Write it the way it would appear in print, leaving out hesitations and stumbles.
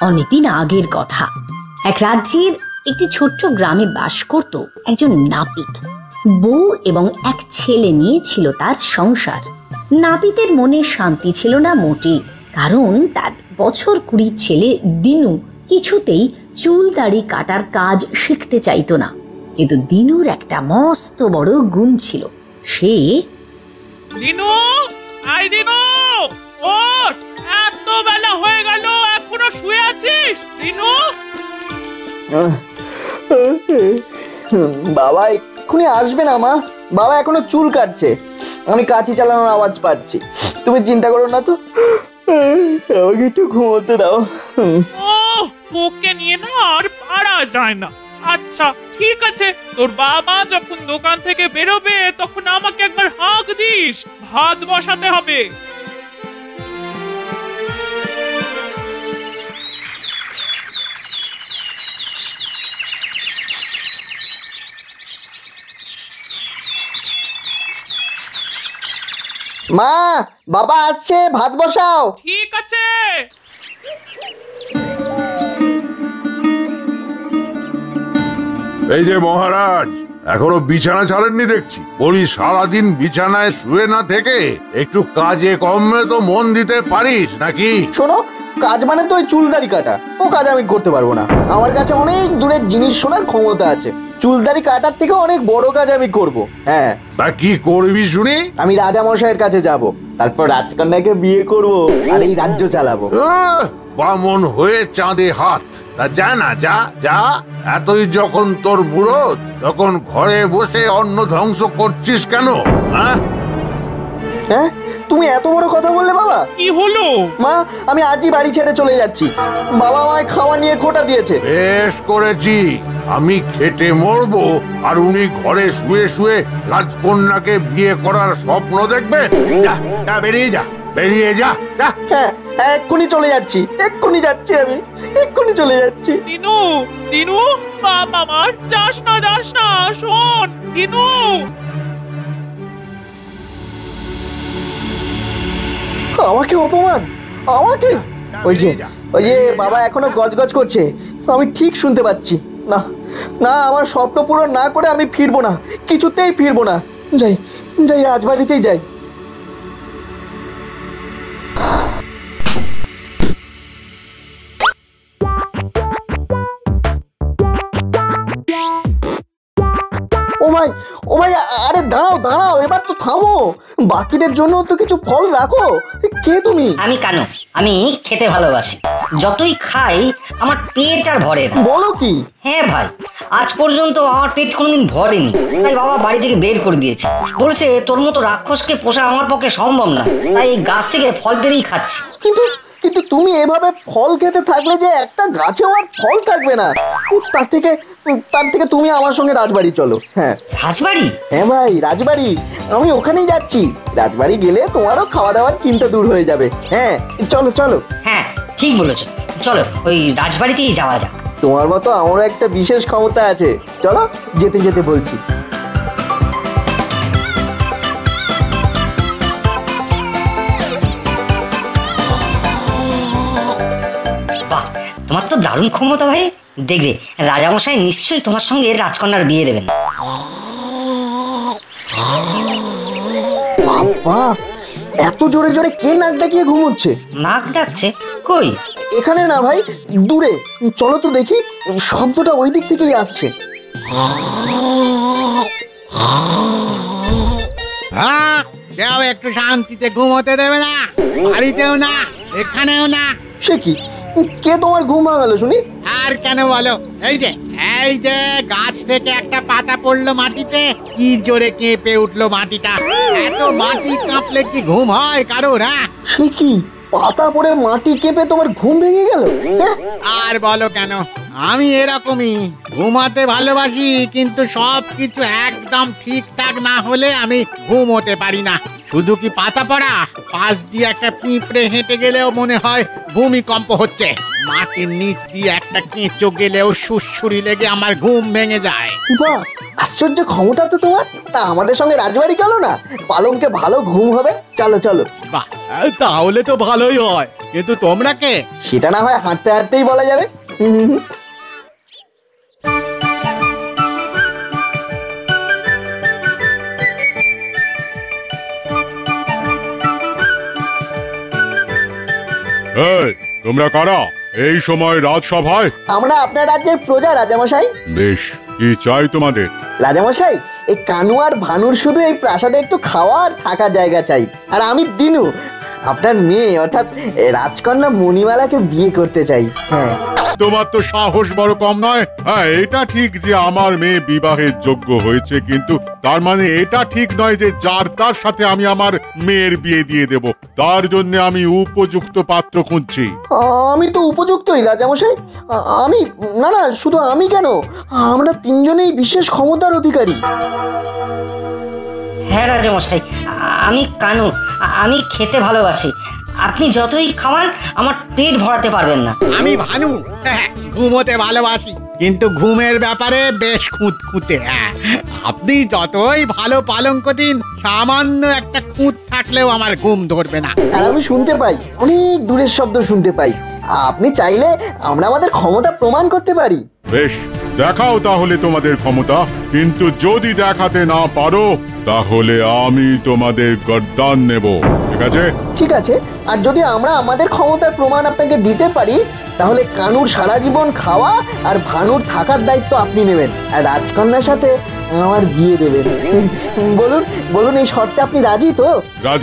অনেকদিন আগের কথা, এক রাজ্যের একটি ছোট্ট গ্রামে বাস করত একজন নাপিত। বউ এবং এক ছেলে নিয়ে ছিল তার সংসার। নাপিতের মনে শান্তি ছিল না মোটে, কারণ তার বছর 20 ছেলে দিনু কিছুতেই চুল দাড়ি কাটার কাজ শিখতে চাইতো না। কিন্তু দিনুর একটা মস্ত বড় গুণ ছিল, সে দিনু, আই দিনু, ওঠ, এত বেলা হয়ে গেল এখনো শুয়ে আছিস? দিনু, বাবা এক্ষুনি আসবে না মা? বাবা এখনো চুল কাটছে, আমি কাঁচি চালানোর আওয়াজ পাচ্ছি। তুমি চিন্তা করো না তো, আমাকে একটু ঘুমোতে দাও। ওকে নিয়ে না আর পারা যায় না। আচ্ছা ঠিক আছে, তোর বাবা যখন দোকান থেকে বেরোবে তখন আমাকে একবার হাঁক দিস, ভাত বসাতে হবে। মা, বাবা আসছে, ভাত বসাও। ঠিক আছে। এই যে মহারাজ, এখনো বিছানা ছাড়েননি দেখছি। বলি সারাদিন বিছানায় শুয়ে না থেকে একটু কাজে কমে তো মন দিতে পারিস নাকি? শোনো, কাজ মানে তো ওই চুল দাড়ি কাটা, ও কাজ আমি করতে পারবো না। আমার কাছে অনেক দূরের জিনিস শোনার ক্ষমতা আছে। চুল দাড়ি কাটার থেকে অনেক বড় কাজ আমি করব। হ্যাঁ। তা কি করবি শুনি? আমি রাজা মশাইয়ের কাছে যাব, তারপর রাজকন্যাকে বিয়ে করব আর এই রাজ্য চালাবো। বামন হয়ে চাঁদে হাত। তা যা না, যা যা। এতই যখন তোর মুরদ, তখন ঘরে বসে অন্ন ধ্বংস করছিস কেন? হ্যাঁ, তুমি এত বড় কথা বললে বাবা? কি হলো মা, আমি আজই বাড়ি ছেড়ে চলে যাচ্ছি। বাবা আমায় খাওয়া নিয়ে খোঁটা দিয়েছে। বেশ করেছি, আমি খেটে মরবো আর উনি ঘরে শুয়ে শুয়ে রাজকন্যাকে বিয়ে করার স্বপ্ন দেখবে। যা যা, বেরিয়ে যা, বেরিয়ে যা। হ্যাঁ, এক্ষুনি চলে যাচ্ছি, এক্ষুনি যাচ্ছি, আমি এক্ষুনি চলে যাচ্ছি। দিনু, দিনু, বাবা আমার, যাস না, যাস না, শোন দিনু। আমাকে অপমান, আমাকে? ওই যে বাবা এখনো গজগজ করছে, আমি ঠিক শুনতে পাচ্ছি। না না, আমার স্বপ্ন পূরণ না করে আমি ফিরবো না, কিছুতেই ফিরবো না। যাই যাই, রাজবাড়িতেই যাই। ও ভাই, আরে দাঁড়াও দাঁড়াও, এবার তো থামো। বাকিদের জন্য তো কিছু ফল রাখো। কে তুমি? আমি কানু, আমি খেতে ভালোবাসি। যতই খাই আমার পেট আর ভরে না। বলো কি? হ্যাঁ ভাই, আজ পর্যন্ত আমার পেট কোনোদিন ভরেনি, তাই বাবা বাড়ি থেকে বের করে দিয়েছে। বলছে তোর মতো রাক্ষসকে পোষা আমার পক্ষে সম্ভব না, তাই এই গাছ থেকে ফল পেড়েই খাচ্ছি। কিন্তু কিন্তু তুমি এভাবে ফল খেতে থাকলে যে একটা গাছেও আর ফল থাকবে না। তার থেকে তুমি আমার সঙ্গে রাজবাড়ি চলো। হ্যাঁ। রাজবাড়ি? হ্যাঁ ভাই, রাজবাড়ি। আমি ওখানেই যাচ্ছি। রাজবাড়ি গেলে তোমারও খাওয়া দাওয়ার চিন্তা দূর হয়ে যাবে। হ্যাঁ, চলো চলো। হ্যাঁ ঠিক বলেছো, চলো ওই রাজবাড়িতেই যাওয়া যাক। তোমার মতো আমারও একটা বিশেষ ক্ষমতা আছে, চলো যেতে যেতে বলছি। বাহ, তোমার তো দারুণ ক্ষমতা ভাই। দেখবে রাজামশাই নিশ্চয়ই তোমার সঙ্গে রাজকন্যার বিয়ে দেবেন। বাবা, এত জোরে জোরে কে নাক ডাকিয়ে ঘুমোচ্ছে? নাক ডাকছে? কই? এখানে না ভাই, দূরে। চলো তো দেখি, শব্দটা ওই দিক থেকেই আসছে। কেউ একটু শান্তিতে ঘুমোতে দেবে না, বাড়িতেও না, এখানেও না। সে কি? কে তোমার ঘুম ভাঙালো শুনি? আর কেন বলো, এই যে গাছ থেকে একটা পাতা পড়লো মাটিতে, কি জোরে কেঁপে উঠলো মাটিটা। এত মাটি কাঁপলে কি ঘুম হয় কারোর? হ্যাঁ, সে কি? পাতা পড়ে মাটি কেঁপে তোমার ঘুম ভেঙে গেল? আর বলো কেন, আমি এরকমই ঘুমাতে ভালোবাসি, কিন্তু সবকিছু একদম ঠিকঠাক না হলে আমি ঘুমোতে পারি না। শুধু কি পাতা পড়া, পাশ দিয়ে একটা পিঁপড়ে হেঁটে গেলেও মনে হয় ভূমিকম্প হচ্ছে। মাটির নিচ দিয়ে একটা কেঁচো গেলেও সুরসুরি লেগে আমার ঘুম ভেঙে যায়। বাহ, আশ্চর্য ক্ষমতা তো তোমার। তা আমাদের সঙ্গে রাজবাড়ি চলো না, পালঙ্কে ভালো ঘুম হবে। চলো চলো। বাহ, তাহলে তো ভালোই হয়। কিন্তু তোমরা কে? সেটা না হয় হাঁটতে হাঁটতেই বলা যাবে। এই তোমরা কারা এই সময় রাজসভায়? আমরা আপনার রাজ্যের প্রজা রাজামশাই। বেশ, কি চাই তোমাদের? রাজামশাই, এই কানু আর ভানুর শুধু এই প্রাসাদে একটু খাওয়া আর থাকার জায়গা চাই। আর আমি দিনু, আপনার মেয়ে অর্থাৎ রাজকন্যা মণিমালাকে বিয়ে করতে চাই। হ্যাঁ। তোমার তো সাহস বড় কম নয়। হ্যাঁ, এটা ঠিক যে আমার মেয়ে বিবাহের যোগ্য হয়েছে, কিন্তু তার মানে এটা ঠিক নয় যে যার তার সাথে আমি আমার মেয়ের বিয়ে দিয়ে দেব। তার জন্য আমি উপযুক্ত পাত্র খুঁজছি। আমি তো উপযুক্তই রাজামশাই। আমি না না, শুধু আমি কেন, আমরা তিনজনেই বিশেষ ক্ষমতার অধিকারী। হ্যাঁ রাজামশাই, আমি কানু, আমি খেতে ভালোবাসি। আপনি যতই খাওয়ান আমার পেট ভরাতে পারবেন না। আমি ভানু, ঘুমোতে ভালোবাসি, কিন্তু ঘুমের ব্যাপারে বেশ খুঁতখুঁতে। হ্যাঁ, আপনি যতই ভালো পালঙ্ক দিন, সামান্য একটা খুঁত থাকলেও আমার ঘুম ধরবে না। আর আমি শুনতে পাই, অনেক দূরের শব্দ শুনতে পাই। আপনি চাইলে আমরা আমাদের ক্ষমতা প্রমাণ করতে পারি। বেশ, দেখাও তাহলে তোমাদের ক্ষমতা, কিন্তু যদি দেখাতে না পারো তাহলে আমি তোমাদের গর্দান নেব। ঠিক আছে? ঠিক আছে। আর যদি আমরা আমাদের ক্ষমতার প্রমাণ আপনাকে দিতে পারি, তাহলে কানুর সারা জীবন খাওয়া আর ভানুর থাকার দায়িত্ব আপনি নেবেন, আর রাজকন্যার সাথে আমার বিয়ে দেবেন। বলুন বলুন, এই শর্তে আপনি রাজি তো? রাজি।